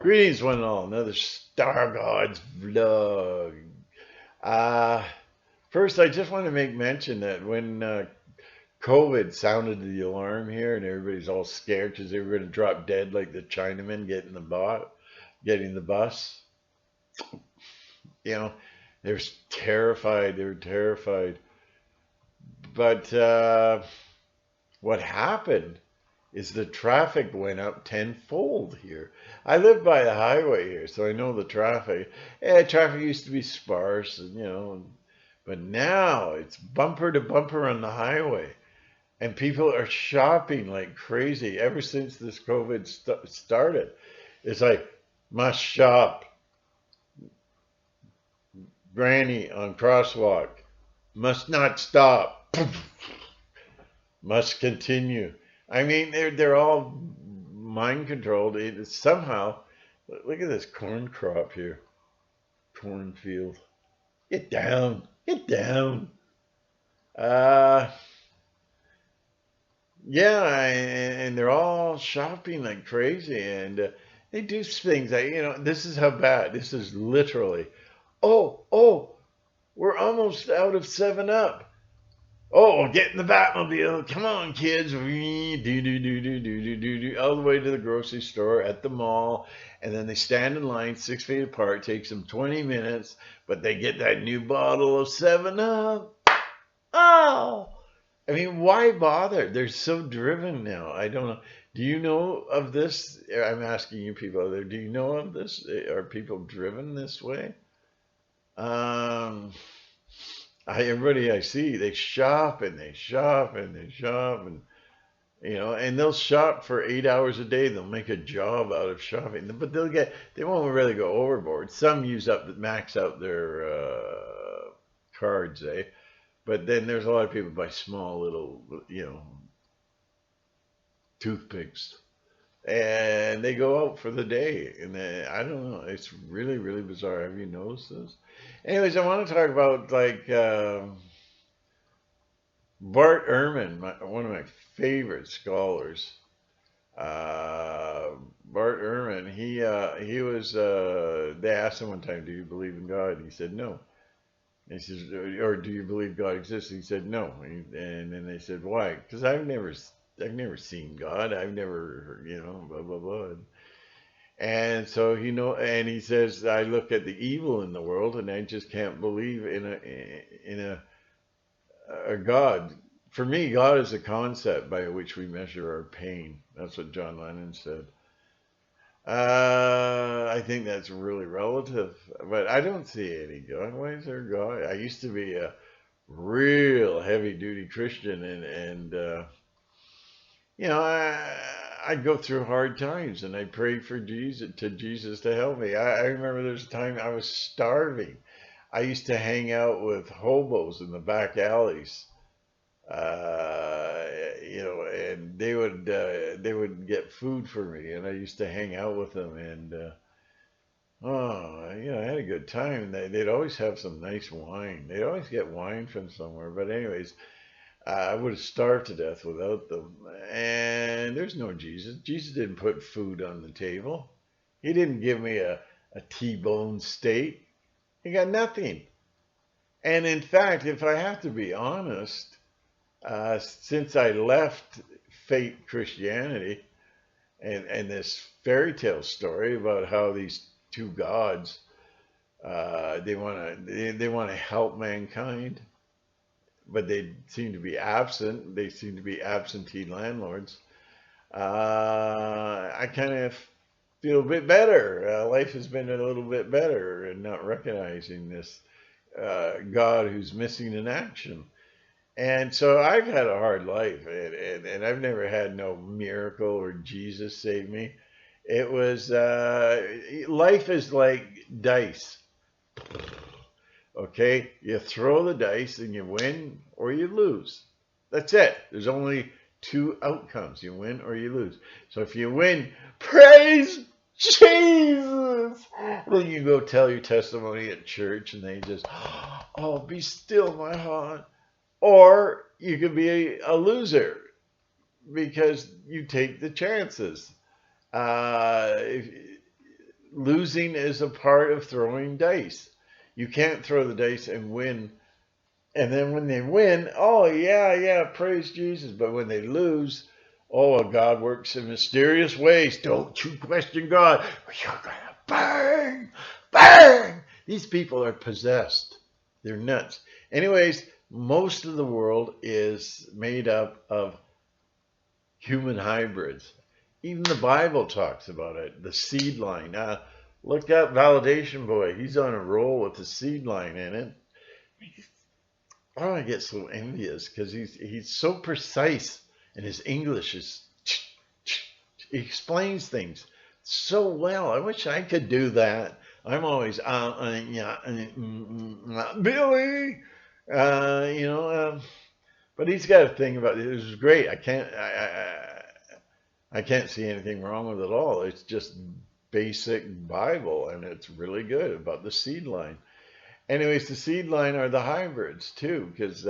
Greetings, one and all. Another Stargods vlog. Uh, First, I just want to make mention that when COVID sounded the alarm here, and everybody's all scared because they were going to drop dead like the Chinamen getting the bus. You know, they were terrified. They were terrified. But what happened is the traffic went up tenfold here. I live by the highway here, so I know the traffic. Traffic used to be sparse, and but now it's bumper to bumper on the highway, and people are shopping like crazy. Ever since this COVID started, it's like must shop, granny on crosswalk, must not stop, must continue. I mean, they're all mind controlled. Somehow, look at this corn crop here, cornfield. Get down, get down. Uh, yeah, and they're all shopping like crazy, and they do things like this is how bad. This is literally. Oh, we're almost out of 7 Up. Oh, get in the Batmobile. Come on, kids. All the way to the grocery store at the mall. And then they stand in line 6 feet apart. Takes them 20 minutes, but they get that new bottle of 7 Up. Oh, I mean, why bother? They're so driven now. I don't know. Do you know of this? I'm asking you people out there. Do you know of this? Are people driven this way? Um, everybody I see, they shop and they shop and they shop and they'll shop for 8 hours a day. They'll make a job out of shopping, but they won't really go overboard. Some max out their cards, eh? But then there's a lot of people buy small little, toothpicks, and they go out for the day. And I don't know. It's really, really bizarre. Have you noticed this? Anyways, I want to talk about Bart Ehrman, one of my favorite scholars. Bart Ehrman, he was. They asked him one time, "Do you believe in God?" And he said, "No." And he says, "Or do you believe God exists?" And he said, "No." And then they said, "Why?" Because I've never seen God. I've never, blah blah blah. And so and he says, "I look at the evil in the world, and I just can't believe in a God. For me, God is a concept by which we measure our pain." That's what John Lennon said. I think that's really relative, but I don't see any God. Why is there God? I used to be a real heavy duty Christian, and I'd go through hard times, and I prayed for Jesus to help me. I remember there's a time I was starving. I used to hang out with hobos in the back alleys, and they would get food for me, and I used to hang out with them, and I had a good time. They'd always have some nice wine. They'd always get wine from somewhere. But anyways, I would have starved to death without them. And there's no Jesus. Jesus didn't put food on the table. He didn't give me a T-bone steak. He got nothing. And in fact, if I have to be honest, since I left fake Christianity and this fairy tale story about how these two gods they want to help mankind, but they seem to be absent. They seem to be absentee landlords. I kind of feel a bit better. Life has been a little bit better, and not recognizing this God who's missing in action. And so I've had a hard life, and I've never had no miracle or Jesus save me. It was life is like dice. Okay, you throw the dice and you win or you lose. That's it. There's only two outcomes: you win or you lose. So if you win, praise Jesus. Then you go tell your testimony at church, and they just, oh, be still, my heart. Or you could be a loser because you take the chances. Uh, if, losing is a part of throwing dice. You can't throw the dice and win. And then when they win, oh, yeah, yeah, praise Jesus. But when they lose, oh, God works in mysterious ways. Don't you question God. You're going to burn, burn. These people are possessed. They're nuts. Anyways, most of the world is made up of human hybrids. Even the Bible talks about it, the seed line. Look up Validation Boy. He's on a roll with the seed line in it. Oh, I get so envious because he's so precise, and his English is he explains things so well. I wish I could do that. I'm always yeah, Billy, but he's got a thing about it. It was great. I can't see anything wrong with it at all. It's just basic Bible, and it's really good about the seed line. Anyways, the seed line are the hybrids too, because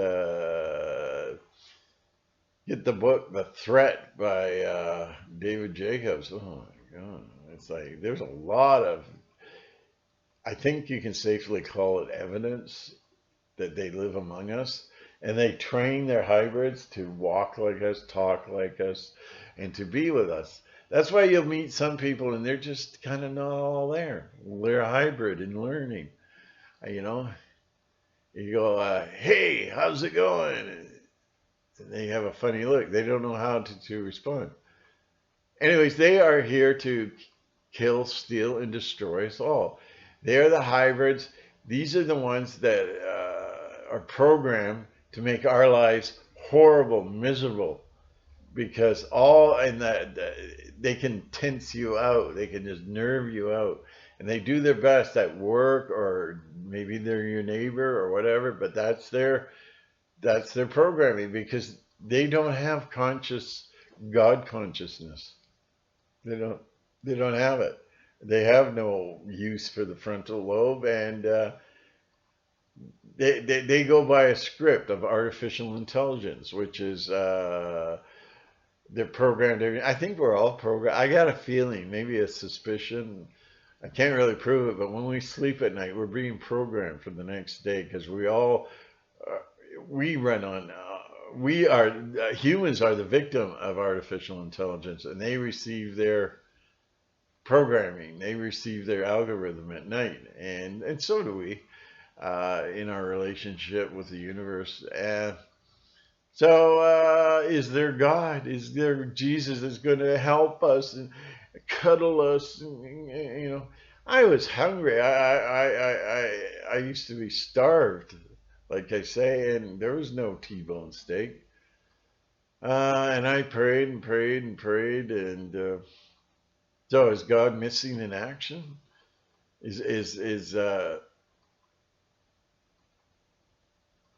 get the book The Threat by David Jacobs. Oh my God. It's like there's a lot of, I think you can safely call it evidence that they live among us, and they train their hybrids to walk like us, talk like us, and to be with us. That's why you'll meet some people and they're just kind of not all there. They're a hybrid in learning. You know, you go, hey, how's it going? And they have a funny look. They don't know how to respond. Anyways, they are here to kill, steal, and destroy us all. They are the hybrids. These are the ones that are programmed to make our lives horrible, miserable, because they can tense you out. They can just nerve you out. And they do their best at work, or maybe they're your neighbor or whatever, but that's their programming, because they don't have conscious God consciousness. They don't have it. They have no use for the frontal lobe, and they go by a script of artificial intelligence, which is they're programmed. I think we're all programmed. I got a feeling, maybe a suspicion. I can't really prove it, but when we sleep at night, we're being programmed for the next day, because we run on. Humans are the victim of artificial intelligence, and they receive their programming. They receive their algorithm at night, and so do we in our relationship with the universe. So is there God? Is there Jesus that's going to help us and cuddle us? And, I was hungry. I used to be starved, like I say, and there was no T-bone steak. And I prayed and prayed and prayed, and so is God missing in action?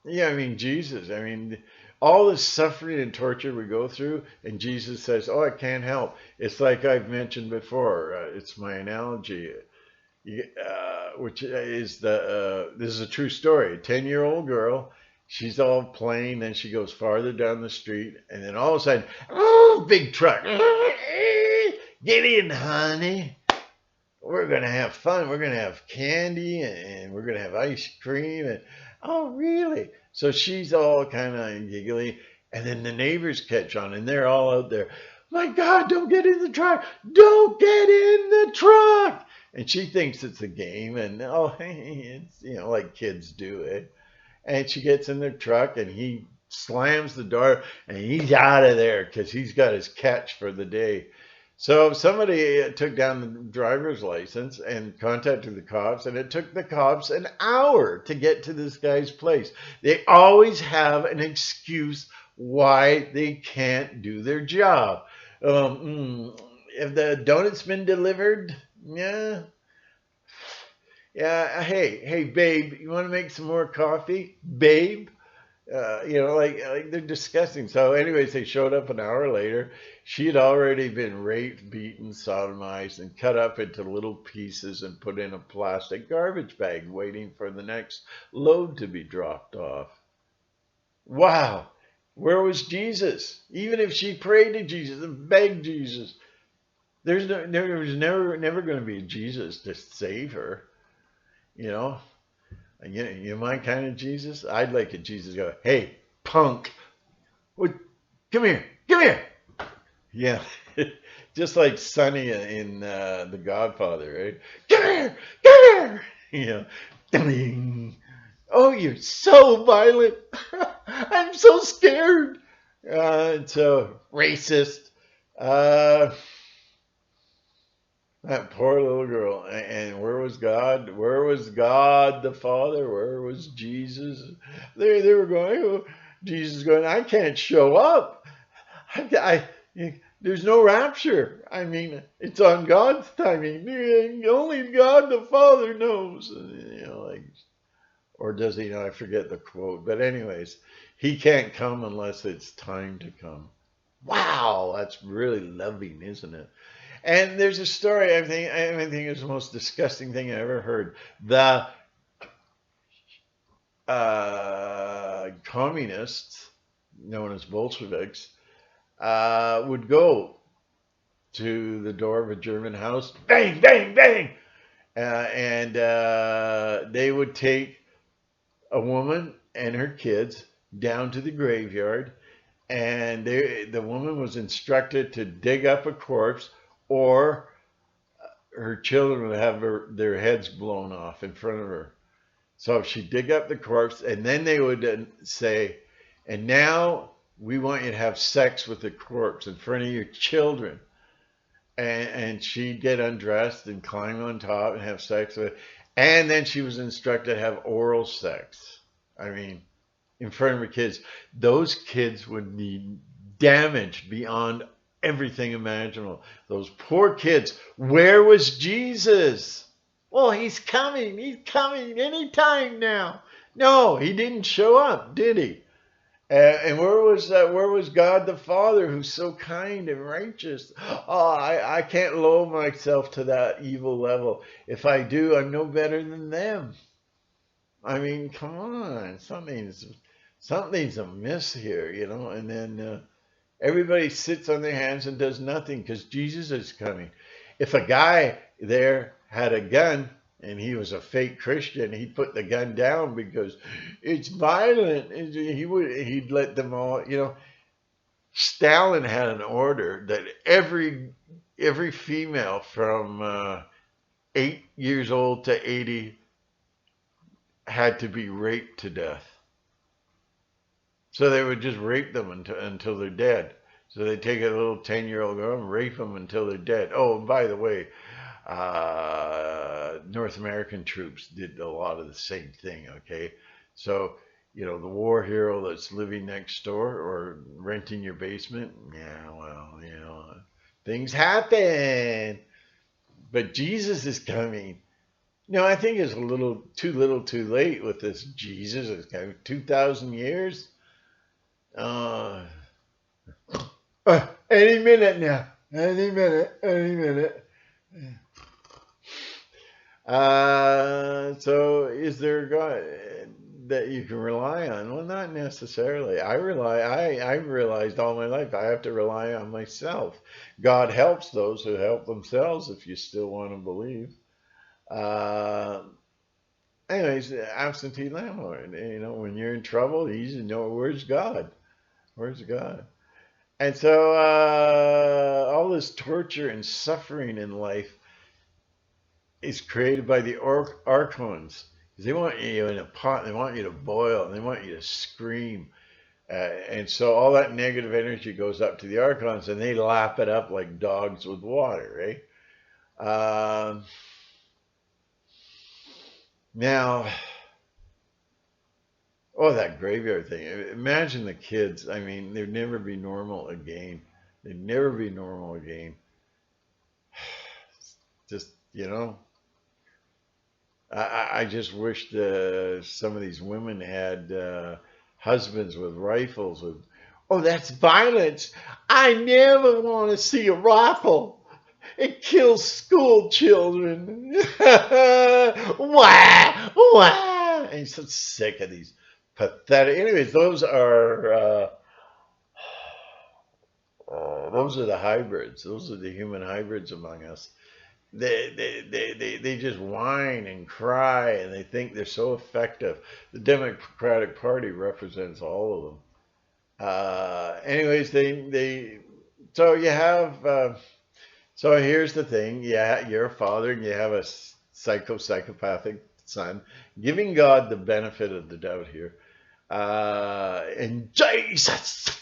Yeah, I mean, Jesus. I mean, all the suffering and torture we go through, and Jesus says, "Oh, I can't help." It's like I've mentioned before. It's my analogy, which is this is a true story. A 10-year-old girl, she's all playing, then she goes farther down the street, and then all of a sudden, oh, big truck. Get in, honey. We're going to have fun. We're going to have candy, and we're going to have ice cream. And oh, really? So she's all kind of giggly. And then the neighbors catch on, and they're all out there. My God, don't get in the truck. Don't get in the truck. And she thinks it's a game. And oh, it's, like kids do it. And she gets in the truck, and he slams the door, and he's out of there because he's got his catch for the day. So somebody took down the driver's license and contacted the cops, and it took the cops an hour to get to this guy's place. They always have an excuse why they can't do their job. If the donut's been delivered, yeah. Hey, babe, you want to make some more coffee, babe? Like they're disgusting. So anyways, they showed up an hour later. She had already been raped, beaten, sodomized, and cut up into little pieces and put in a plastic garbage bag, waiting for the next load to be dropped off. Wow. Where was Jesus? Even if she prayed to Jesus and begged Jesus, There was never going to be Jesus to save her. You know, and you my kind of Jesus. I'd like a Jesus go, hey, punk, what? Come here. Yeah, just like Sonny in The Godfather, right? Come here. You know, ding. Oh, you're so violent. I'm so scared. So racist. Uh, that poor little girl. And where was God? Where was God the Father? Where was Jesus? They were going, oh, Jesus going, I can't show up. There's no rapture. I mean, it's on God's timing. Only God the Father knows. You know, like, or does he know? I forget the quote. But anyways, he can't come unless it's time to come. Wow, that's really loving, isn't it? And there's a story I think is the most disgusting thing I ever heard. The communists, known as Bolsheviks, would go to the door of a German house, bang, bang, bang, and they would take a woman and her kids down to the graveyard, and the woman was instructed to dig up a corpse, or her children would have their heads blown off in front of her. So she'd dig up the corpse, and then they would say, and now we want you to have sex with the corpse in front of your children. And she'd get undressed and climb on top and have sex with it. And then she was instructed to have oral sex. I mean, in front of her kids. Those kids would be damaged beyond everything imaginable. Those poor kids. Where was Jesus? Well, he's coming. He's coming anytime now. No, he didn't show up, did he? And where was God the Father, who's so kind and righteous? Oh, I can't lower myself to that evil level. If I do, I'm no better than them. I mean, come on, something's amiss here, you know. And then everybody sits on their hands and does nothing because Jesus is coming. If a guy there had a gun and he was a fake Christian, he'd put the gun down because it's violent. He'd let them all, you know. Stalin had an order that every female from 8 years old to 80 had to be raped to death. So they would just rape them until they're dead. So they take a little 10-year-old girl and rape them until they're dead. Oh, and by the way, North American troops did a lot of the same thing, okay? So, you know, the war hero that's living next door or renting your basement, yeah, well, you know, things happen. But Jesus is coming. No, I think it's a little too late with this Jesus. It's kind of 2,000 years. Any minute now. Any minute. So is there a God that you can rely on? Well, not necessarily. I've realized all my life I have to rely on myself. God helps those who help themselves, if you still want to believe. Anyways, absentee landlord. You know, when you're in trouble, you usually know, where's God? Where's God? And so all this torture and suffering in life is created by the archons. They want you in a pot, they want you to boil, and they want you to scream. And so all that negative energy goes up to the archons, and they lap it up like dogs with water, right? Now, oh, that graveyard thing. Imagine the kids. I mean, they'd never be normal again. They'd never be normal again. Just, you know, I just wish some of these women had husbands with rifles. Oh, that's violence. I never want to see a rifle. It kills school children. Wah, wah. I'm so sick of these pathetic. Anyways, those are Those are the hybrids. Those are the human hybrids among us. They just whine and cry, and they think they're so effective. The Democratic Party represents all of them. Anyways, they so you have so here's the thing. Yeah, you're a father and you have a psychopathic son, giving God the benefit of the doubt here. And Jesus,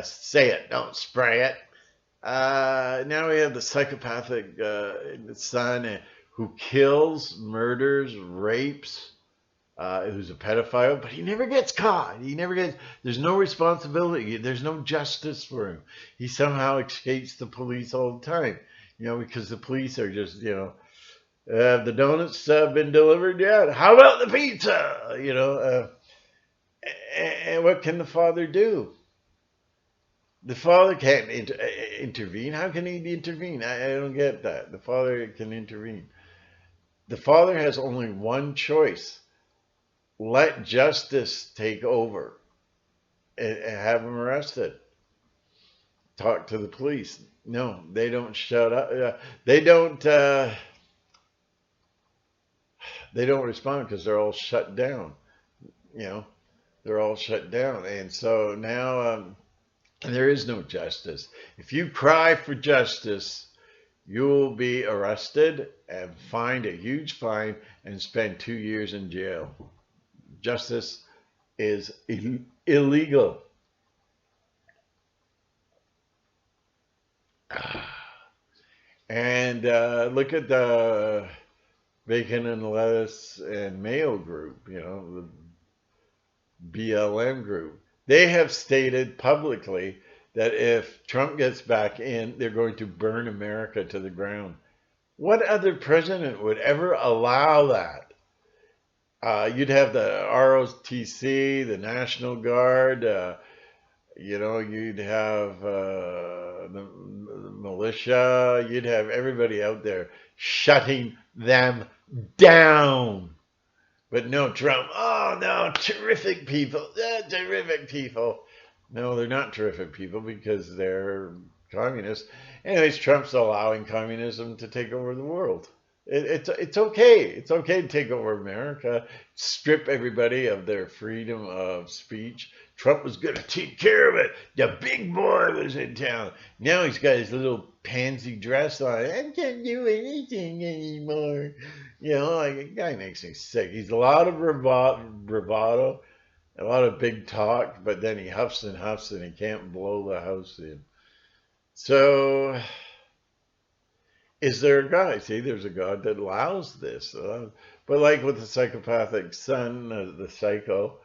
say it, don't spray it. Now we have the psychopathic son who kills, murders, rapes, who's a pedophile, but he never gets caught. He never gets, there's no responsibility. There's no justice for him. He somehow escapes the police all the time, because the police are just, have the donuts been delivered yet? How about the pizza? And what can the father do? The father can't intervene. How can he intervene? I don't get that. The father can intervene. The father has only one choice. Let justice take over and have him arrested. Talk to the police. No, they don't shut up. They don't respond because they're all shut down. They're all shut down. And so now there is no justice. If you cry for justice, you will be arrested and fined a huge fine and spend 2 years in jail. Justice is illegal. And look at the Bacon and Lettuce and Mayo group, the BLM group. They have stated publicly that if Trump gets back in, they're going to burn America to the ground. What other president would ever allow that? You'd have the ROTC, the National Guard, you'd have the militia, you'd have everybody out there shutting them down. But no, Trump, oh no, terrific people, terrific people. No, they're not terrific people because they're communists. Anyways, Trump's allowing communism to take over the world. It's okay. It's okay to take over America, strip everybody of their freedom of speech. Trump was going to take care of it. The big boy was in town. Now he's got his little pansy dress on. I can't do anything anymore. The guy makes me sick. He's a lot of bravado, a lot of big talk, but then he huffs and he can't blow the house in. So, is there a God? See, there's a God that allows this. But like with the psychopathic son, the psycho,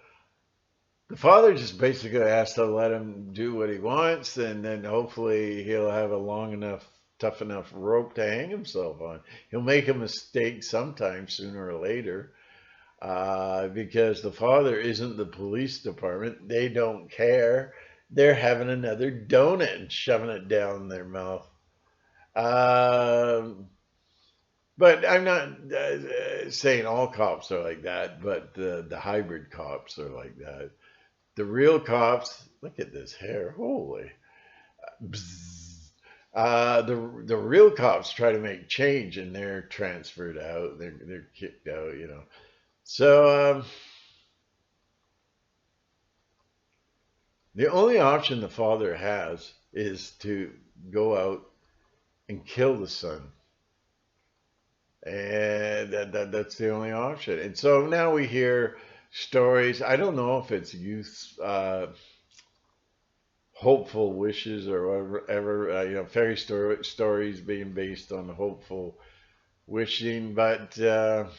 the father just basically has to let him do what he wants, and then hopefully he'll have a tough enough rope to hang himself on. He'll make a mistake sometime, sooner or later, because the father isn't the police department. They don't care. They're having another donut and shoving it down their mouth. But I'm not saying all cops are like that, but the hybrid cops are like that. The real cops, look at this hair, holy. The real cops try to make change, and they're transferred out. They're kicked out, So the only option the father has is to go out and kill the son. And that's the only option. And so now we hear stories. I don't know if it's youth hopeful wishes or whatever, fairy stories being based on hopeful wishing, but there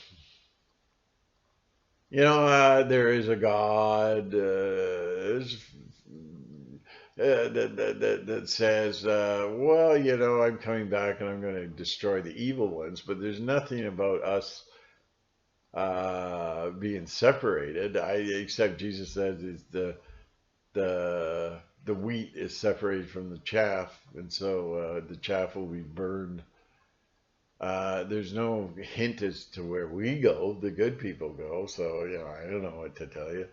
is a God that says, well, I'm coming back and I'm going to destroy the evil ones, but there's nothing about us being separated. Except Jesus says is the wheat is separated from the chaff, and so the chaff will be burned. There's no hint as to where we go, the good people go, so I don't know what to tell you.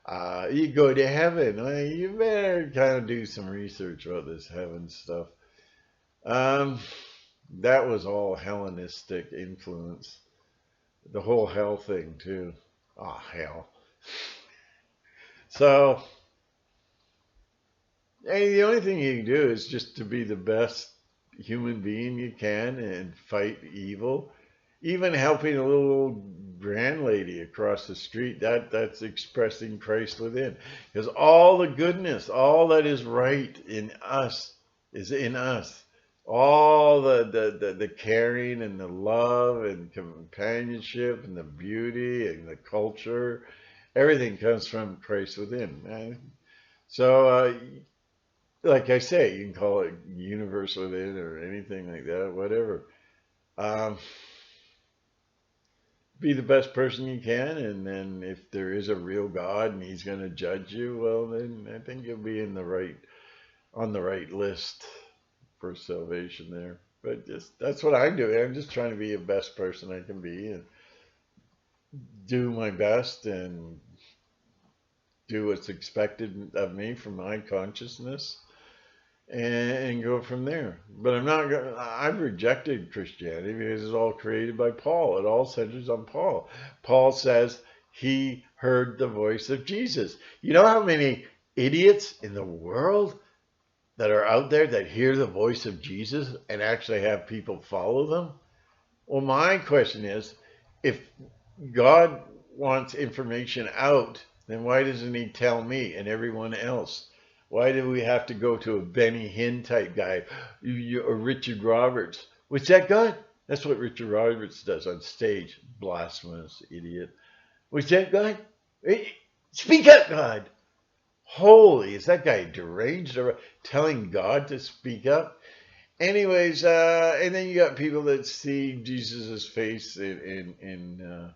You go to heaven. Well, you better kind of do some research about this heaven stuff. Um, that was all Hellenistic influence. The whole hell thing too. Oh, hell. So, hey, the only thing you can do is just to be the best human being you can and fight evil. Even helping a little old grand lady across the street, that's expressing Christ within. Because all the goodness, all that is right in us is in us. All the caring and the love and companionship and the beauty and the culture, everything comes from Christ within. So, like I say, you can call it universe within or anything like that, whatever. Um, be the best person you can, and then if there is a real God and He's going to judge you, well, then I think you'll be in the right on the right list for salvation there. But just that's what I'm doing. I'm just trying to be the best person I can be and do my best and do what's expected of me from my consciousness and go from there. But I'm not going. I've rejected Christianity because it's all created by Paul. It all centers on Paul. Paul says he heard the voice of Jesus. You know how many idiots in the world that are out there that hear the voice of Jesus and actually have people follow them? Well, my question is, if God wants information out, then why doesn't He tell me and everyone else? Why do we have to go to a Benny Hinn type guy or Richard Roberts? What's that God? That's what Richard Roberts does on stage. Blasphemous idiot. What's that God? Speak up, God. Holy, is that guy deranged or telling God to speak up? Anyways, and then you got people that see Jesus's face in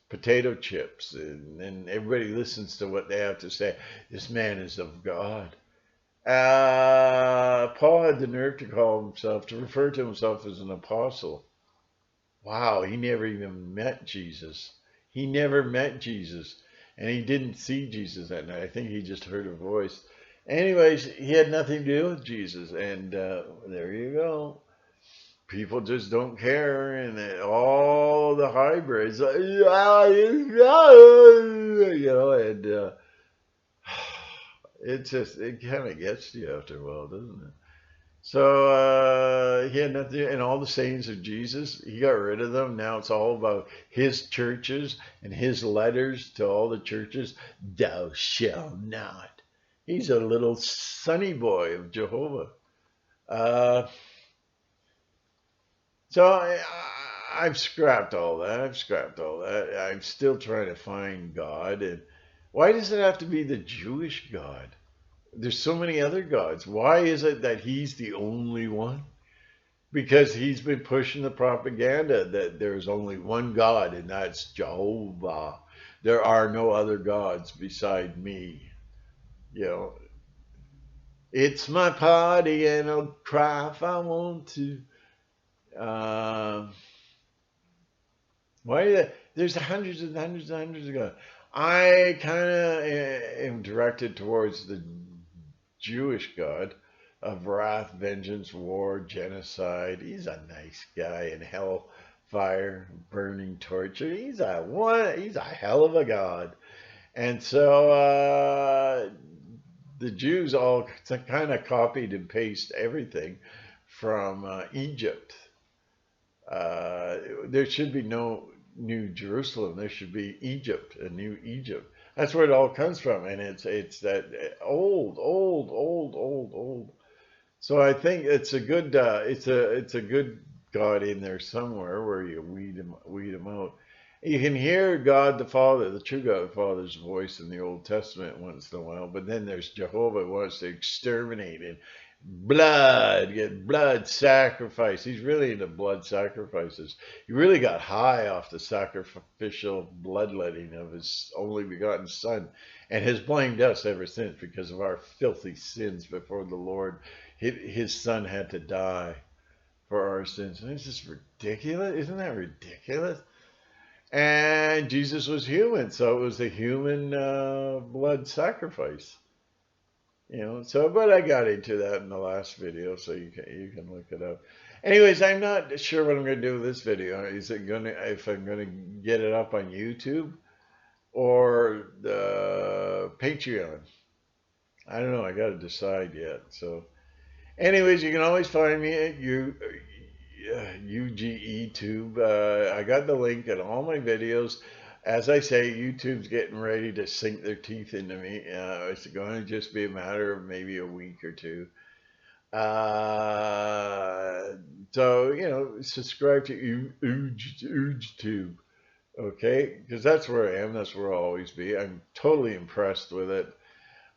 potato chips, and then everybody listens to what they have to say. This man is of God. Paul had the nerve to refer to himself as an apostle. Wow, he never even met Jesus. He never met Jesus, and he didn't see Jesus that night. I think he just heard a voice. Anyways, he had nothing to do with Jesus, and there you go. People just don't care, and all the hybrids, you know, and it kind of gets to you after a while, doesn't it? So he had nothing, and all the sayings of Jesus, he got rid of them. Now it's all about his churches and his letters to all the churches. Thou shalt not. He's a little sonny boy of Jehovah. Uh, so I've scrapped all that. I've scrapped all that. I'm still trying to find God. And why does it have to be the Jewish God? There's so many other gods. Why is it that he's the only one? Because he's been pushing the propaganda that there's only one God, and that's Jehovah. There are no other gods beside me. You know, it's my party, and I'll cry if I want to. Uh, there's hundreds and hundreds and hundreds of gods. I kind of am directed towards the Jewish God of wrath, vengeance, war, genocide. He's a nice guy in hellfire, burning torture. He's a hell of a God. And so the Jews all kind of copied and pasted everything from Egypt. There should be no New Jerusalem. There should be Egypt, a new Egypt. That's where it all comes from, and it's that old. So I think it's a good it's a good God in there somewhere where you weed him out. You can hear God the Father, the true God the Father's voice in the Old Testament once in a while, but then there's Jehovah who wants to exterminate and get blood sacrifice. He's really into blood sacrifices. He really got high off the sacrificial bloodletting of his only begotten Son, and has blamed us ever since because of our filthy sins before the Lord. His Son had to die for our sins. And it's just ridiculous. Isn't that ridiculous? And Jesus was human, so it was a human blood sacrifice. So but I got into that in the last video, so you can look it up. Anyways, I'm not sure what I'm going to do with this video. Is it going to, if I'm going to get it up on YouTube or the Patreon? I don't know. I got to decide yet. So, anyways, you can always find me at UGEtube. I got the link in all my videos. As I say, YouTube's getting ready to sink their teeth into me. It's going to just be a matter of maybe a week or two. So, subscribe to UGEtube. Okay, because that's where I am. That's where I'll always be. I'm totally impressed with it.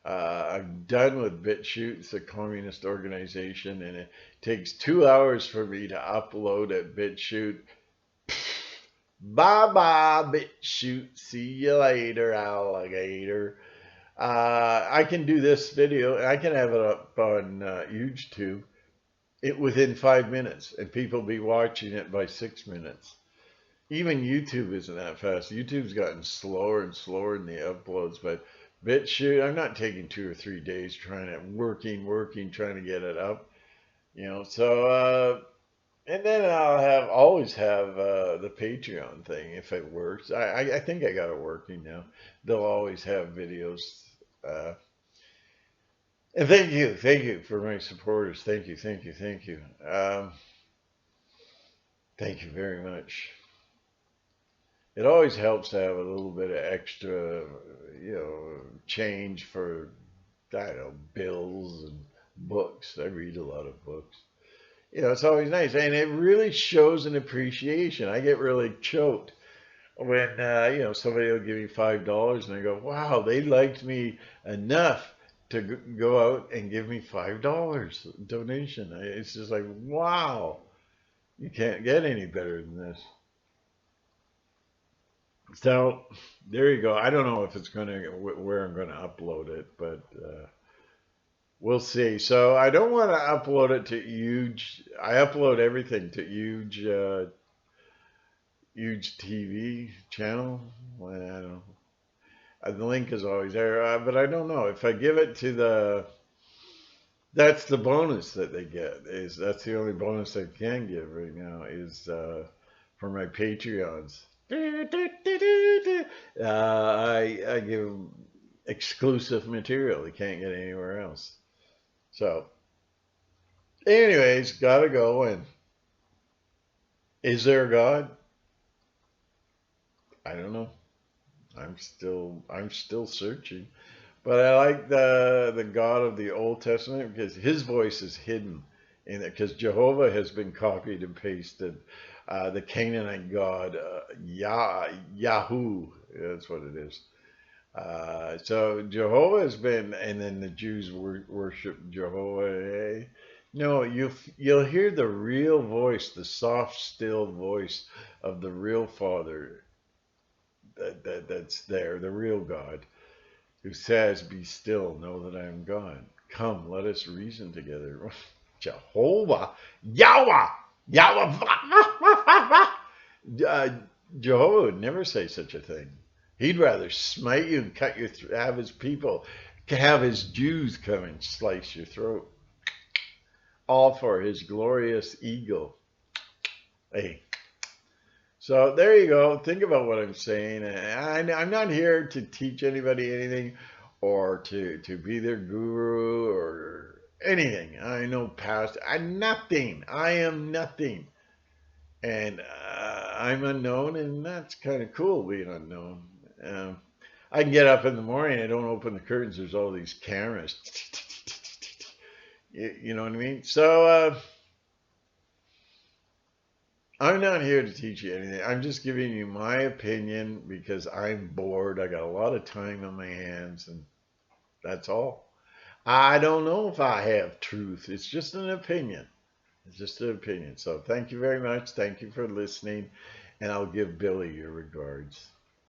I'm done with BitChute. It's a communist organization, and it takes 2 hours for me to upload at BitChute. Bye bye, BitChute. See you later, alligator. I can do this video, and I can have it up on YouTube within 5 minutes, and people be watching it by 6 minutes. Even YouTube isn't that fast. YouTube's gotten slower and slower in the uploads, but BitChute, I'm not taking 2 or 3 days trying to trying to get it up. So and then I'll always have the Patreon thing if it works. I think I got it working now. They'll always have videos. And thank you for my supporters. Thank you. Thank you very much. It always helps to have a little bit of extra, change for, I don't know, bills and books. I read a lot of books. It's always nice. And it really shows an appreciation. I get really choked when, somebody will give me $5 and I go, wow, they liked me enough to go out and give me $5 donation. It's just like, wow, you can't get any better than this. So there you go. I don't know if it's going to where I'm going to upload it, but we'll see. So I don't want to upload it to Huge. I upload everything to Huge TV channel. Well, I don't know. The link is always there, but I don't know if I give it to that's the bonus that they get. That's the only bonus I can give right now is for my Patreons. I give exclusive material they can't get anywhere else. So, anyways, gotta go. And is there a God? I don't know. I'm still searching. But I like the God of the Old Testament because his voice is hidden in it. Because Jehovah has been copied and pasted. The Canaanite God, Yahoo, that's what it is. So Jehovah has been, and then the Jews worship Jehovah. No, you'll hear the real voice, the soft, still voice of the real Father that's there, the real God, who says, "Be still, know that I am God. Come, let us reason together." Jehovah, Yahweh. Jehovah would never say such a thing. He'd rather smite you and cut your throat, have his people, have his Jews come and slice your throat. All for his glorious ego. Hey. So there you go. Think about what I'm saying. I'm not here to teach anybody anything or to be their guru or anything. I know past. Nothing. I am nothing. And I'm unknown, and that's kind of cool being unknown. I can get up in the morning, I don't open the curtains, there's all these cameras. You know what I mean? So I'm not here to teach you anything. I'm just giving you my opinion because I'm bored. I got a lot of time on my hands, and that's all. I don't know if I have truth. It's just an opinion. It's just an opinion. So thank you very much. Thank you for listening. And I'll give Billy your regards.